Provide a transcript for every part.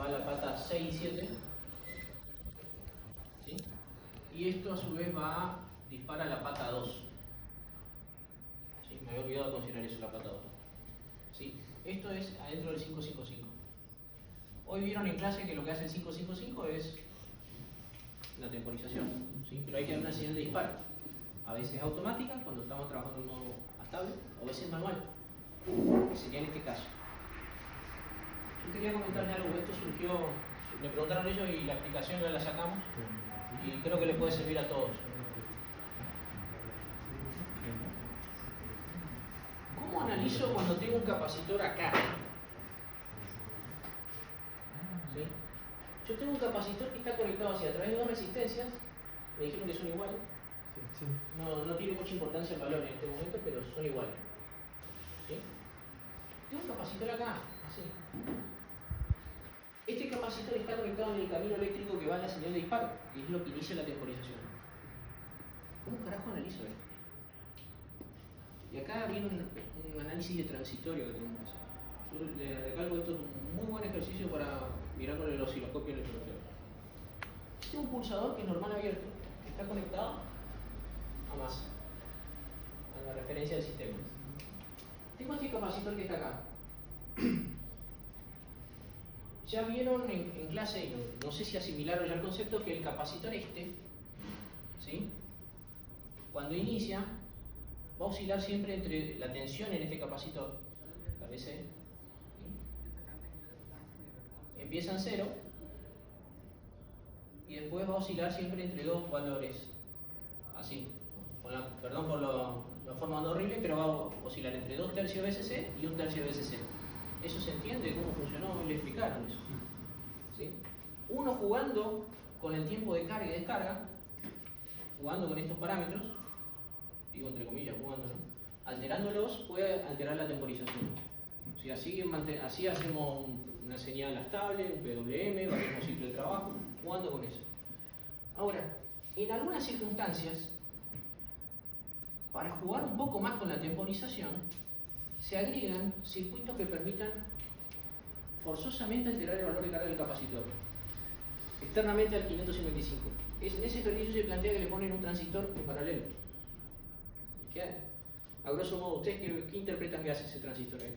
va a la pata 6 y 7. ¿Sí? Y esto a su vez dispara la pata 2. ¿Sí? Me había olvidado de considerar eso, la pata 2. ¿Sí? Esto es adentro del 555. Hoy vieron en clase que lo que hace el 555 es la temporización, ¿sí? Pero hay que dar una señal de disparo. A veces automática, cuando estamos trabajando en modo estable, o a veces manual, que sería en este caso. Yo quería comentarles algo, esto surgió, me preguntaron ellos y la aplicación ya la sacamos, y creo que le puede servir a todos. ¿Cómo analizo cuando tengo un capacitor acá? ¿Sí? Yo tengo un capacitor que está conectado hacia a través de dos resistencias, me dijeron que son iguales. No tiene mucha importancia el valor en este momento, pero son iguales. ¿Sí? Tengo un capacitor acá, así. Este capacitor está conectado en el camino eléctrico que va a la señal de disparo, y es lo que inicia la temporización. ¿Cómo carajo analizo esto? Y acá viene un análisis de transitorio que tenemos que hacer. Yo le recalco, esto es un muy buen ejercicio para mirar con el osciloscopio electrofeo. Tengo un pulsador que es normal abierto, que está conectado a masa, a la referencia del sistema. Tengo este capacitor que está acá. Ya vieron en clase, no sé si asimilaron ya el concepto, que el capacitor ¿sí? Cuando inicia, va a oscilar siempre entre la tensión en este capacitor, KBC, ¿sí? Empieza en 0 y después va a oscilar siempre entre dos valores, así, perdón por la forma horrible, pero va a oscilar entre 2 tercios BSC y 1 tercio BSC. ¿Eso se entiende? ¿Cómo funcionó? Le explicaron eso. ¿Sí? Uno jugando con el tiempo de carga y descarga, jugando con estos parámetros, digo entre comillas, jugando, ¿no? Alterándolos puede alterar la temporización. ¿Sí? Así hacemos una señal estable, un PWM, variamos ciclo de trabajo, jugando con eso. Ahora, en algunas circunstancias, para jugar un poco más con la temporización, se agregan circuitos que permitan forzosamente alterar el valor de carga del capacitor, externamente al 555. En ese ejercicio se plantea que le ponen un transistor en paralelo. A grosso modo, ¿ustedes qué interpretan que hace ese transistor ahí?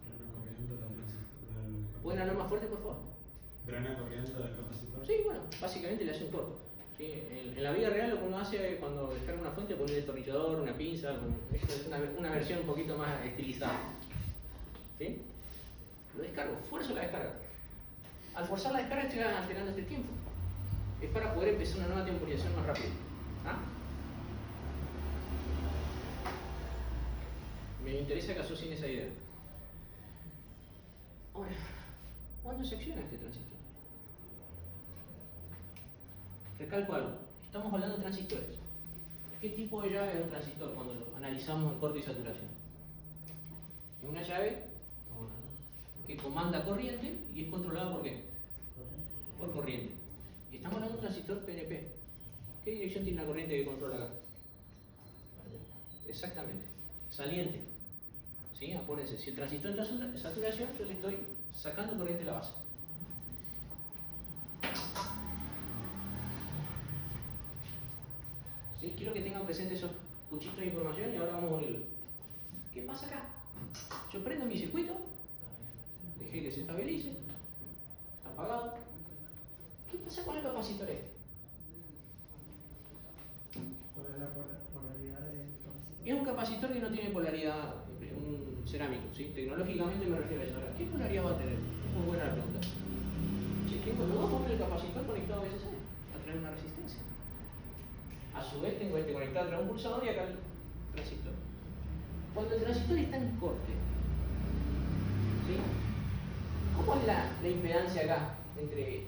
Drena corriente del transistor. ¿Pueden hablar más fuerte, por favor? Drena corriente del capacitor. Sí, bueno, básicamente le hace un corto. ¿Sí? En la vida real lo que uno hace cuando descarga una fuente es poner un destornillador, una pinza, esto es una versión un poquito más estilizada. ¿Sí? Lo descargo, fuerzo la descarga. Al forzar la descarga estoy alterando este tiempo. Es para poder empezar una nueva temporización más rápido. ¿Ah? Me interesa que asocien esa idea. Ahora, ¿cuándo se acciona este transistor? Recalco algo, estamos hablando de transistores. ¿Qué tipo de llave es un transistor cuando lo analizamos en corte y saturación? Es una llave que comanda corriente y es controlada ¿por qué? Por corriente. Y estamos hablando de un transistor PNP. ¿Qué dirección tiene la corriente que controla acá? Exactamente, saliente. ¿Sí? Acuérdense, si el transistor entra en saturación, yo le estoy sacando corriente de la base. ¿Sí? Quiero que tengan presentes esos cuchitos de información y ahora vamos a unirlo. ¿Qué pasa acá? Yo prendo mi circuito, dejé que se estabilice, está apagado. ¿Qué pasa con el capacitor este? ¿Cuál es la polaridad del capacitor? Es un capacitor que no tiene polaridad, un cerámico, ¿sí? Tecnológicamente me refiero a eso. Ahora, ¿qué polaridad va a tener? Es muy buena la pregunta. Si tengo los dos con el capacitor conectado a BSC, a través de una resistencia. A su vez tengo este conectado a través de un pulsador y acá el transistor. Cuando el transistor está en corte, ¿sí? ¿Cómo es la impedancia acá entre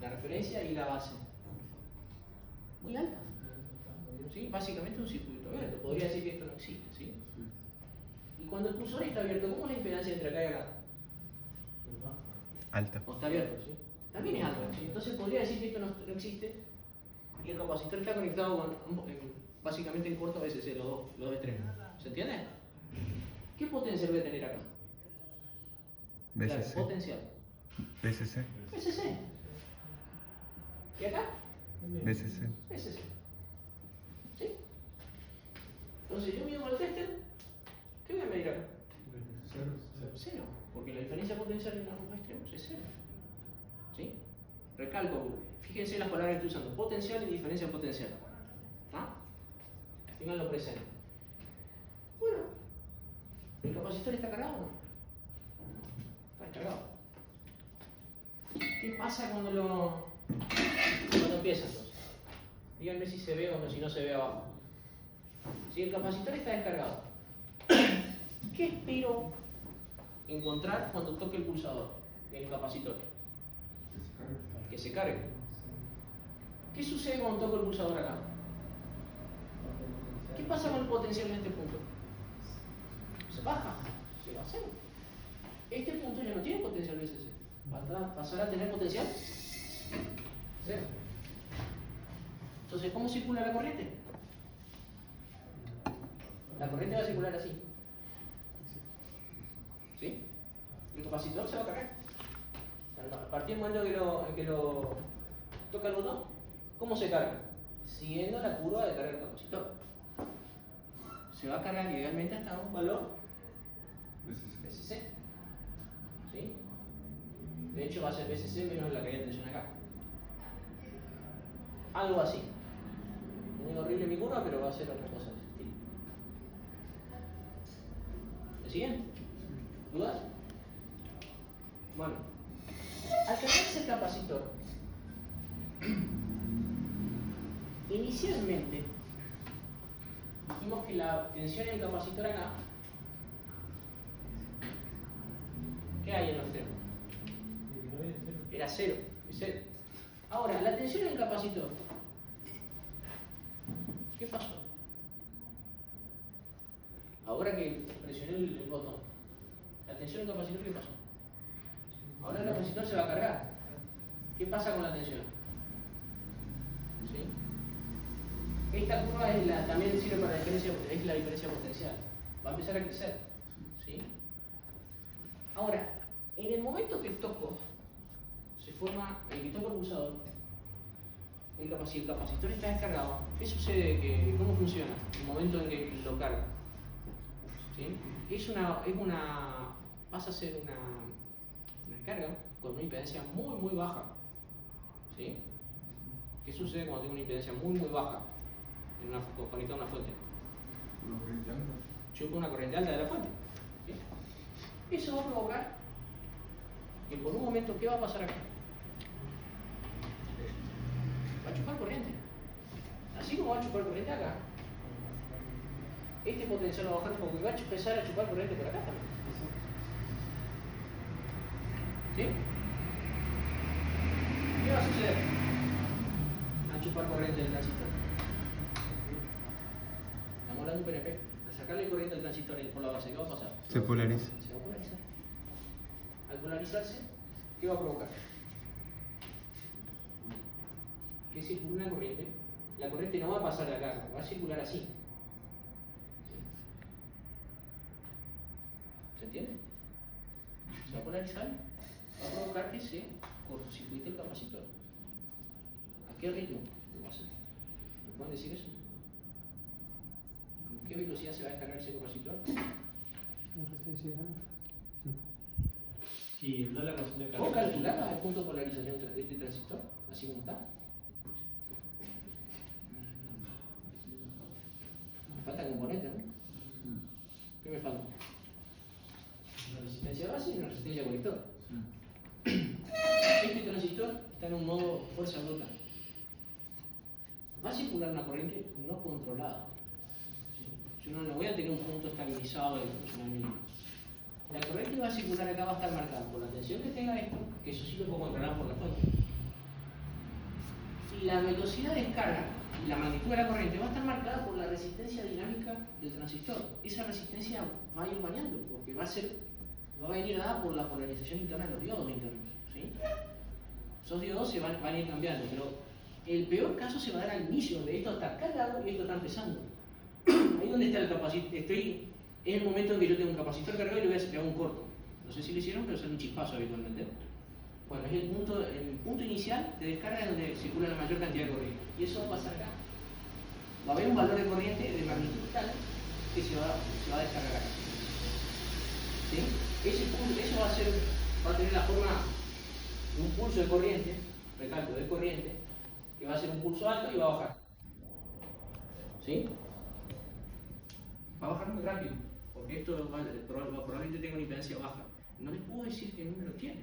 la referencia y la base? Muy alta. ¿Sí? Básicamente un circuito abierto. Podría decir que esto no existe. ¿Sí? Y cuando el pulsador está abierto, ¿cómo es la impedancia entre acá y acá? Alta. O está abierto, ¿sí? También es alta. ¿Sí? Entonces podría decir que esto no existe y el capacitor está conectado básicamente en corto BSC, los dos extremos. ¿Se entiende? ¿Qué potencial voy a tener acá? BSC. Claro, potencial. BCC. BCC. ¿Y acá? BCC. BCC. ¿Sí? Entonces yo mido con el tester, ¿qué voy a medir acá? Cero, porque la diferencia potencial en ambos extremos es cero. ¿Sí? Recalco, fíjense las palabras que estoy usando, potencial y diferencia potencial. ¿Ah? Ténganlo presente. Bueno, ¿el capacitor está cargado o no? Está descargado. ¿Qué pasa cuando empieza entonces? Díganme si se ve o no, si no se ve abajo. Si el capacitor está descargado, ¿qué espero encontrar cuando toque el pulsador en el capacitor? Que se cargue. ¿Qué sucede cuando toco el pulsador acá? ¿Qué pasa con el potencial en este punto? Se baja, se va a cero. Este punto ya no tiene potencial BCC. ¿Pasará a tener potencial? Cero. Entonces, ¿cómo circula la corriente? La corriente va a circular así. ¿Sí? El capacitor se va a cargar. A partir del momento en que lo toca el botón, ¿cómo se carga? Siguiendo la curva de carga del capacitor. Se va a cargar idealmente hasta un valor BCC. ¿Sí? De hecho va a ser BCC menos la caída de tensión acá. Algo así. Muy horrible mi curva, pero va a ser otra cosa de ese estilo. ¿Me siguen? ¿Dudas? Bueno, al cargarse el capacitor, inicialmente dijimos que la tensión en el capacitor acá, ¿qué hay en los extremos? Era cero, es cero. Ahora, la tensión en el capacitor, ¿qué pasó? Ahora que presioné el botón, la tensión en el capacitor, ¿qué pasó? Ahora el capacitor se va a cargar. ¿Qué pasa con la tensión? ¿Sí? Esta curva es también sirve para la diferencia potencial. Va a empezar a crecer. ¿Sí? Ahora, en el momento que toco, se forma el que toco el pulsador. El capacitor está descargado. ¿Qué sucede? ¿Cómo funciona el momento en que lo carga? ¿Sí? Pasa a ser una carga con una impedancia muy baja. ¿Sí? ¿Qué sucede cuando tengo una impedancia muy baja conectada a una fuente? Una corriente alta. Chupa una corriente alta de la fuente. ¿Sí? Eso va a provocar que por un momento, ¿qué va a pasar acá? Va a chupar corriente. Así como va a chupar corriente acá, este potencial va a bajar un poco y va a empezar a chupar corriente por acá también. ¿Sí? ¿Qué va a suceder? A chupar corriente del transistor. Estamos hablando de un PNP. Al sacarle corriente al transistor por la base, ¿qué va a pasar? Se polariza. Se va a polarizar. Al polarizarse, ¿qué va a provocar? Que circule una corriente. La corriente no va a pasar de acá, va a circular así. ¿Se entiende? Se va a polarizar, va a provocar que se cortocircuite el capacitor. ¿A qué ritmo? ¿Me pueden decir eso? ¿Con qué velocidad se va a descargar ese capacitor? La resistencia grande. Y no la constante de ¿Puedo carga. calcular el punto de polarización de este transistor? Así como está. Me faltan componentes, ¿no? ¿Qué me falta? Una resistencia base y una resistencia colector. Este transistor está en un modo fuerza bruta. Va a circular una corriente no controlada. ¿Sí? Yo no voy a tener un punto estabilizado de funcionamiento. La corriente va a circular acá, va a estar marcada por la tensión que tenga esto, que eso sí lo puedo controlar por la fuente. Y la velocidad de descarga y la magnitud de la corriente va a estar marcada por la resistencia dinámica del transistor. Esa resistencia va a ir variando, porque va a venir dada por la polarización interna de los diodos internos. ¿Sí? Esos diodos se van a ir cambiando, pero el peor caso se va a dar al inicio, donde esto está cargado y esto está empezando. Ahí donde está el capacitor, es el momento en que yo tengo un capacitor cargado y le voy a hacer un corto. No sé si lo hicieron, pero sale un chispazo habitualmente. Bueno, es el punto inicial de descarga donde circula la mayor cantidad de corriente. Y eso va a pasar acá. Va a haber un valor de corriente de magnitud tal que se va a descargar acá. ¿Sí? Eso va a tener la forma de un pulso de corriente, recalco, de corriente, que va a ser un pulso alto y va a bajar. ¿Sí? Va a bajar muy rápido, porque esto probablemente tenga una impedancia baja. No les puedo decir qué número tiene,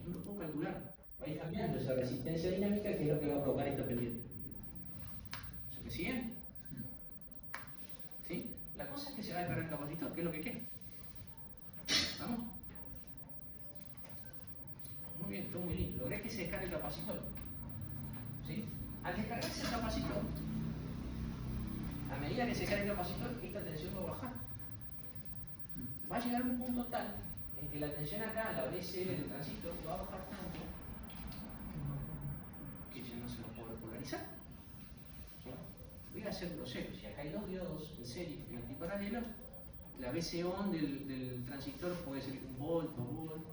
no lo puedo calcular. Va a ir cambiando esa resistencia dinámica, que es lo que va a provocar esta pendiente. ¿Se me siguen? ¿Sí? La cosa es que se va a descargar el capacitor, que es lo que quiere. ¿Vamos? Muy bien, todo muy lindo. Logré que se descargue el capacitor. ¿Sí? Al descargarse el capacitor, a medida que se carga el capacitor, esta tensión va a bajar. Va a llegar a un punto tal en que la tensión acá, la BCL del transistor, va a bajar tanto que ya no se va a poder polarizar. ¿Sí? Voy a hacer grosero. Si acá hay dos diodos en serie en antiparalelo, la BC-on del transistor puede ser 1 volt, 2 volt.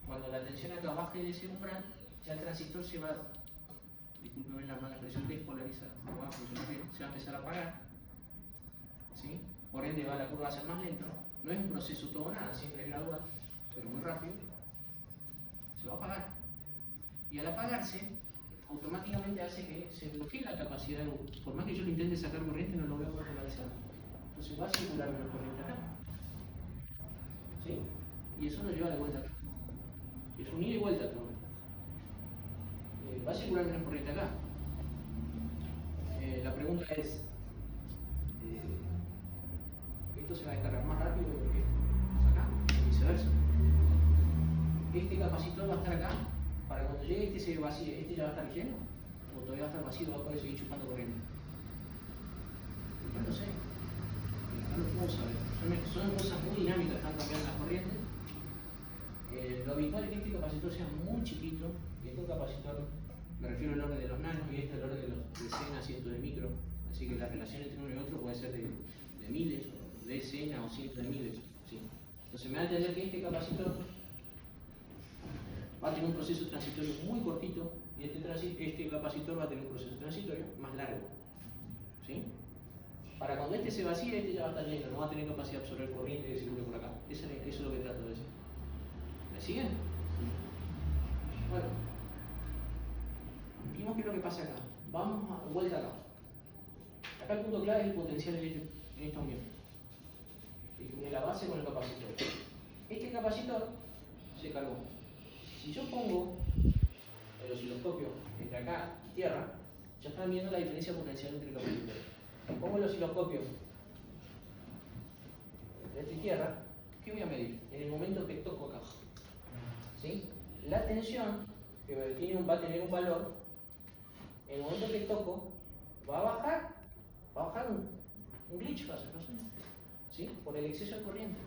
Cuando la tensión acá baje de ese umbral, ya el transistor se va, discúlpeme la mala expresión, despolarizar, no va a funcionar bien, se va a empezar a apagar. ¿Sí? Por ende la curva va a ser más lenta. No es un proceso todo o nada, siempre es gradual, pero muy rápido. Se va a apagar. Y al apagarse, automáticamente hace que se bloquee la capacidad. Por más que yo lo intente sacar corriente, no lo veo polarizado. Entonces va a circular menos corriente acá. ¿Sí? Y eso nos lleva de vuelta acá. Es un ida y vuelta todo. Va a circular menos corriente acá. La pregunta es, ¿esto se va a descargar más rápido que esto? Acá, y viceversa. Este capacitor va a estar acá, para cuando llegue este se vacíe, este ya va a estar lleno, o todavía va a estar vacío, va a poder seguir chupando corriente. No lo sé, no lo puedo saber. Son cosas muy dinámicas, están cambiando las corrientes. Lo habitual es que este capacitor sea muy chiquito, y este es un capacitor, me refiero al orden de los nanos, y este al orden de los decenas, cientos de micro, así que la relación entre uno y otro puede ser de miles, decenas o cientos de miles. ¿Sí? Entonces me da a entender que este capacitor va a tener un proceso transitorio muy cortito, y este capacitor va a tener un proceso transitorio más largo. ¿Sí? Para cuando este se vacíe, este ya va a estar lleno, no va a tener capacidad de absorber corriente que circule por acá. Eso es lo que trato de decir. ¿Me siguen? Bueno, vimos qué es lo que pasa acá. Vamos a vuelta acá. Acá el punto clave es el potencial en esta unión. Que une la base con el capacitor. Este capacitor se cargó. Si yo pongo el osciloscopio entre acá y tierra, ya están viendo la diferencia potencial entre el capacitor. Si pongo el osciloscopio entre esta y tierra, ¿qué voy a medir? En el momento que toco acá. ¿Sí? La tensión que va a tener un valor, en el momento que toco, va a bajar un glitch, va a ser, no sé, ¿sí? Por el exceso de corriente.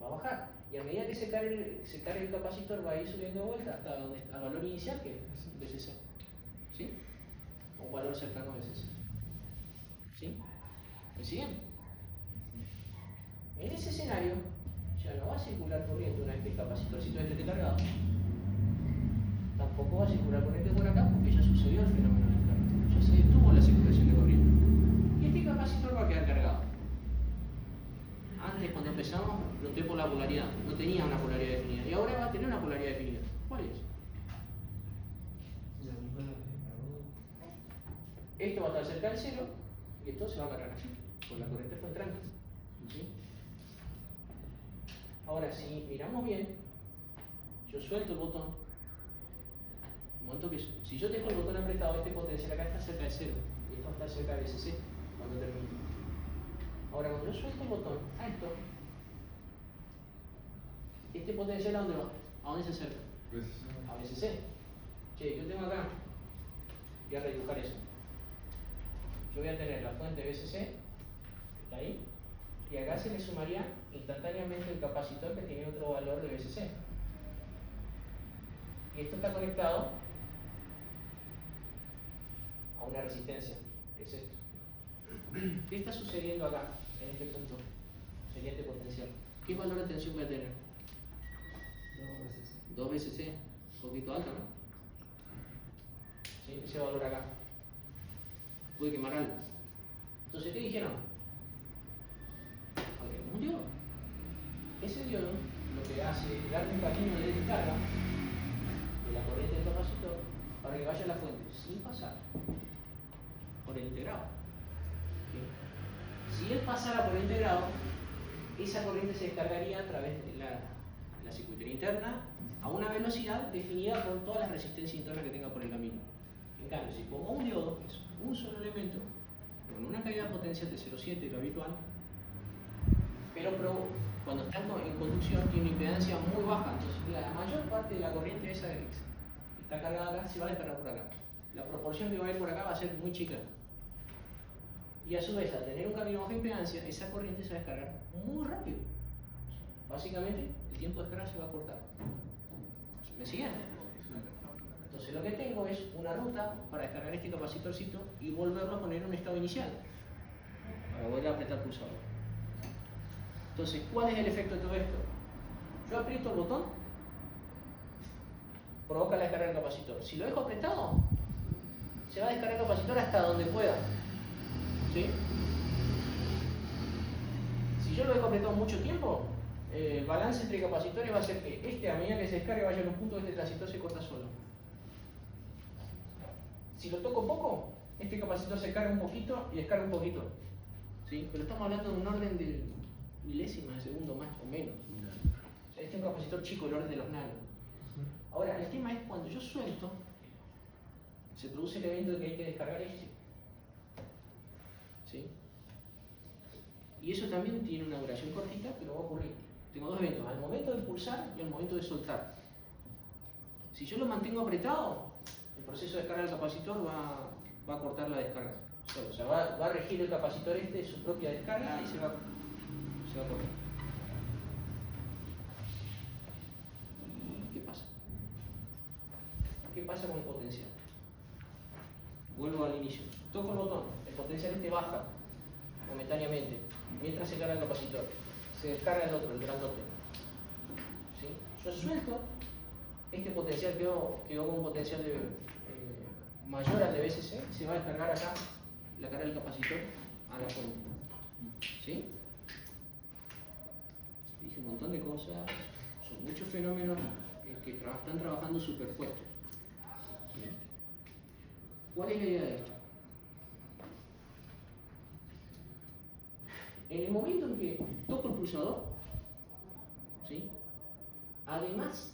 Va a bajar. Y a medida que se cargue el capacitor, va a ir subiendo de vuelta hasta al valor inicial, que es VCC. ¿Sí? Un valor cercano a VCC. ¿Sí? ¿Me siguen? En ese escenario, ya no va a circular corriente una vez que el capacitorcito esté cargado. Tampoco va a circular corriente por acá porque ya sucedió el fenómeno del carga. Ya se detuvo la circulación de corriente. Y este capacitor va a quedar cargado. Antes, cuando empezamos, pregunté por la polaridad. No tenía una polaridad definida. Y ahora va a tener una polaridad definida. ¿Cuál es? Esto va a estar cerca del cero y esto se va a cargar así, porque la corriente fue entrando. ¿Sí? Ahora, si miramos bien, yo suelto el botón. Un momento que si yo dejo el botón apretado, este potencial acá está cerca de cero y esto está cerca de VCC cuando termine. Ahora, cuando yo suelto el botón a esto, este potencial ¿a dónde va? ¿A dónde se acerca? A VCC. Che, yo tengo acá, voy a redibujar eso. Yo voy a tener la fuente VCC, que está ahí, y acá se le sumaría instantáneamente el capacitor que tiene otro valor de VCC. Y esto está conectado a una resistencia, que es esto. ¿Qué está sucediendo acá, en este punto? Sería este potencial. ¿Qué valor de tensión voy a tener? 2 VCC. Un poquito alto, ¿no? ¿Sí? Ese valor acá. Puede quemar algo. Entonces, ¿qué dijeron? Agregamos un diodo. Ese diodo lo que hace es darle un camino de descarga de la corriente del capacitor para que vaya a la fuente sin pasar por el integrado. ¿Sí? Si él pasara por el integrado, esa corriente se descargaría a través de la circuitería interna a una velocidad definida por todas las resistencias internas que tenga por el camino. En cambio, si pongo un diodo, que es un solo elemento, con una caída potencial de 0,7, lo habitual, pero cuando está en conducción tiene una impedancia muy baja, entonces la mayor parte de la corriente esa que está cargada acá se va a descargar por acá. La proporción que va a ir por acá va a ser muy chica. Y a su vez, al tener un camino baja impedancia, esa corriente se va a descargar muy rápido. Básicamente, el tiempo de descarga se va a cortar. ¿Me siguen? Entonces lo que tengo es una ruta para descargar este capacitorcito y volverlo a poner en un estado inicial, para volver a apretar el pulsador. Entonces, ¿cuál es el efecto de todo esto? Yo aprieto el botón, provoca la descarga del capacitor. Si lo dejo apretado, se va a descargar el capacitor hasta donde pueda. ¿Sí? Si yo lo dejo apretado mucho tiempo, el balance entre capacitores va a ser que a medida que se descargue, vaya a un punto, este transistor se corta solo. Si lo toco poco, este capacitor se carga un poquito y descarga un poquito. ¿Sí? Pero estamos hablando de un orden de milésimas de segundo más o menos. O sea, este es un capacitor chico, el orden de los nanos. Ahora, el tema es cuando yo suelto, se produce el evento de que hay que descargar este. ¿Sí? Y eso también tiene una duración cortita, pero va a ocurrir. Tengo dos eventos, al momento de pulsar y al momento de soltar. Si yo lo mantengo apretado, el proceso de descarga del capacitor va a cortar la descarga. O sea, va a regir el capacitor su propia descarga y se va a cortar. ¿Y qué pasa? ¿Qué pasa con el potencial? Vuelvo al inicio. Toco el botón, el potencial baja momentáneamente mientras se carga el capacitor. Se descarga el otro, el grandote. ¿Sí? Yo suelto, este potencial quedó con un potencial mayor al de VCC, se va a descargar acá la carga del capacitor a la fuente. ¿Sí? Dije un montón de cosas, son muchos fenómenos que están trabajando superpuestos. ¿Sí? ¿Cuál es la idea de esto? En el momento en que toco el pulsador, ¿sí? Además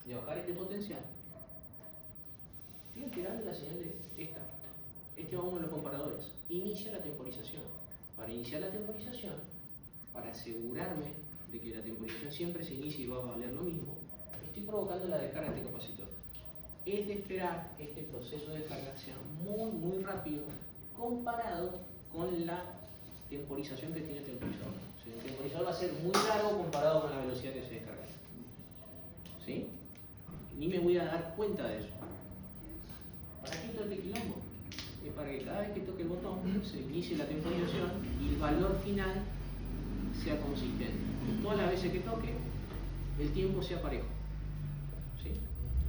de bajar este potencial, estoy alterando la señal de esta. Este va uno de los comparadores. Inicia la temporización. Para iniciar la temporización, para asegurarme de que la temporización siempre se inicie y va a valer lo mismo, estoy provocando la descarga de este capacitor. Es de esperar que este proceso de descarga sea muy rápido comparado con la temporización que tiene el temporizador. O sea, el temporizador va a ser muy largo comparado con la velocidad que se descarga. ¿Sí? Ni me voy a dar cuenta de eso. ¿Para qué todo este quilombo? Es para que cada vez que toque el botón se inicie la temporización y el valor final sea consistente. Todas las veces que toque, el tiempo sea parejo. ¿Sí?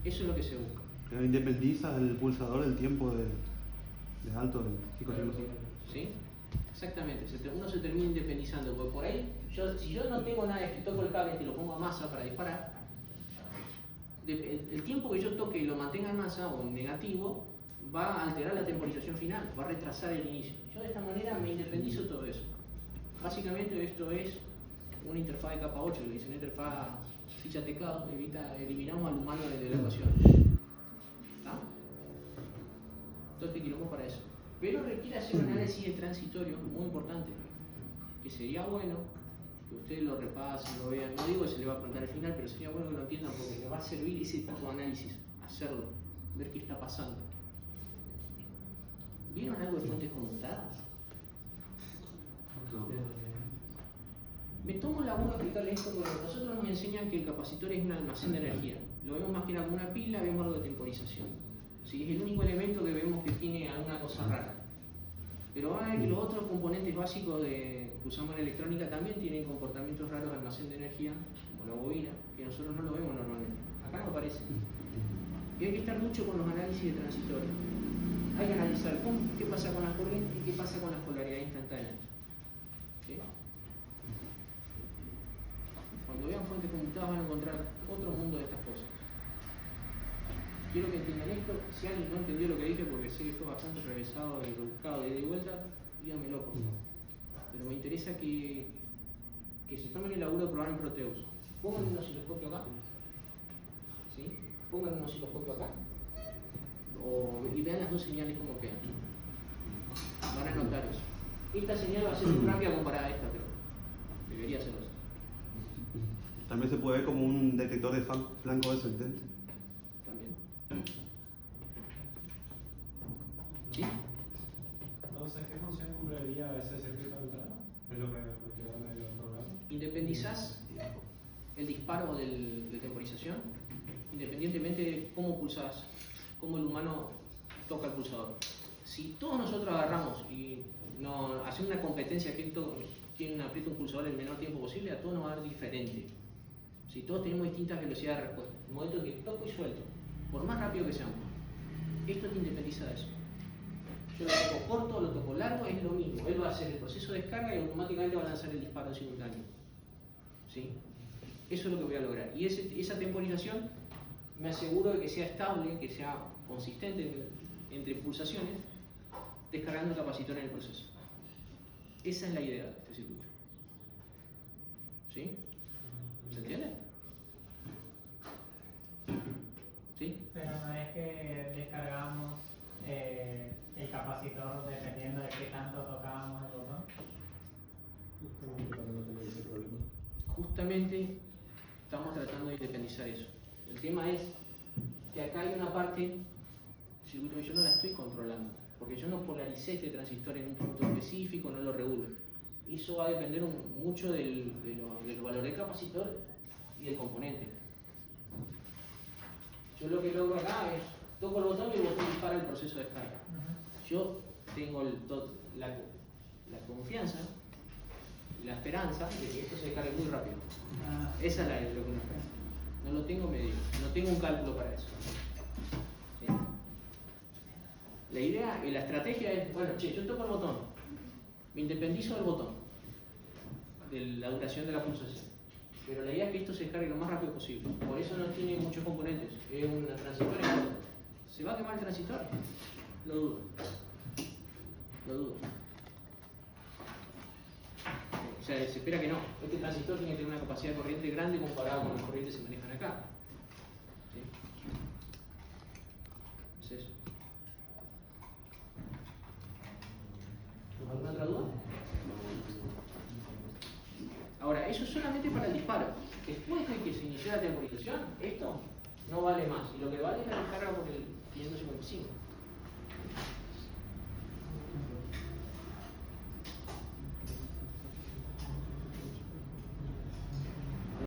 Eso es lo que se busca. Pero independiza el pulsador del tiempo de alto del pico. ¿Sí? Exactamente, uno se termina independizando, porque por ahí, si yo no tengo nada que toco el cable y lo pongo a masa para disparar, el tiempo que yo toque y lo mantenga en masa o en negativo, va a alterar la temporización final, va a retrasar el inicio. Yo de esta manera me independizo de todo eso. Básicamente esto es una interfaz de capa 8, que dice una interfaz ficha teclado, eliminamos al humano de la ecuación. ¿Está? Todo este quilombo para eso. Pero requiere hacer un análisis de transitorio muy importante, que sería bueno que ustedes lo repasen, lo vean. No digo que se le va a preguntar al final, pero sería bueno que lo entiendan porque le va a servir ese tipo de análisis, hacerlo, ver qué está pasando. ¿Vieron algo de fuentes conmutadas? Me tomo la laburo de explicarle esto porque nosotros nos enseñan que el capacitor es un almacén de energía. Lo vemos más que nada como una pila, vemos algo de temporización. ¿Sí? Es el único elemento que vemos que tiene alguna cosa rara. Pero van a ver que los otros componentes básicos que usamos en electrónica también tienen comportamientos raros de almacén de energía, como la bobina, que nosotros no lo vemos normalmente. Acá no aparece. aparece. Y hay que estar mucho con los análisis de transitores. Hay que analizar qué pasa con las corrientes y qué pasa con las polaridades instantáneas. ¿Sí? Cuando vean fuentes conmutadas van a encontrar otro mundo de estas cosas. Quiero que entiendan esto. Si alguien no entendió lo que dije, porque sé que fue bastante regresado y rebuscado de ida y vuelta, díganmelo por favor. Pero me interesa que se tomen el laburo de probar en Proteus. Pongan un osciloscopio acá. ¿Sí? Pongan un osciloscopio acá. Y vean las dos señales como quedan. Van a notar eso. Esta señal va a ser muy rápida comparada a esta, pero debería ser así. También se puede ver como un detector de flanco descendente. También. ¿Sí? Entonces, ¿qué función cumpliría ese circuito de entrada? Es lo que quedó en el otro lado. Independizás el disparo de temporización, independientemente de cómo pulsás, cómo el humano toca el pulsador. Si todos nosotros agarramos y no hacemos una competencia quien aprieta un pulsador en el menor tiempo posible, a todos nos va a dar diferente. Si todos tenemos distintas velocidades de respuesta, el momento que toco y suelto, por más rápido que seamos, esto te independiza de eso. Yo lo toco corto, lo toco largo, es lo mismo. Él va a hacer el proceso de descarga y automáticamente va a lanzar el disparo en simultáneo. ¿Sí? Eso es lo que voy a lograr. Y esa temporización me aseguro de que sea estable, que sea consistente entre pulsaciones, descargando el capacitor en el proceso. Esa es la idea de este circuito. ¿Sí? ¿Se entiende? ¿Sí? Pero no es que descargamos el capacitor dependiendo de qué tanto tocábamos el botón. Justamente para no tener ese problema. Justamente estamos tratando de independizar eso. El tema es que acá hay una parte del circuito que yo no la estoy controlando, porque yo no polaricé este transistor en un punto específico, no lo regulo. Eso va a depender mucho del valor del capacitor y del componente. Yo lo que logro acá es, toco el botón y el botón dispara el proceso de descarga. Yo tengo la confianza, la esperanza de que esto se descargue muy rápido. Esa es lo que uno espera. No lo tengo medido, no tengo un cálculo para eso. ¿Sí? La idea y la estrategia es, bueno, yo toco el botón, me independizo del botón, de la duración de la pulsación. Pero la idea es que esto se descargue lo más rápido posible. Por eso no tiene muchos componentes. Es una transistor en corto. ¿Se va a quemar el transistor? Lo dudo. Lo dudo. O sea, se espera que no. Este transistor tiene que tener una capacidad de corriente grande comparado con las corrientes que se manejan acá. ¿Sí? Es eso. ¿Alguna otra duda? Ahora, eso es solamente para el disparo. Después de que se inició la temporización, esto no vale más. Y lo que vale es la descarga por el 555.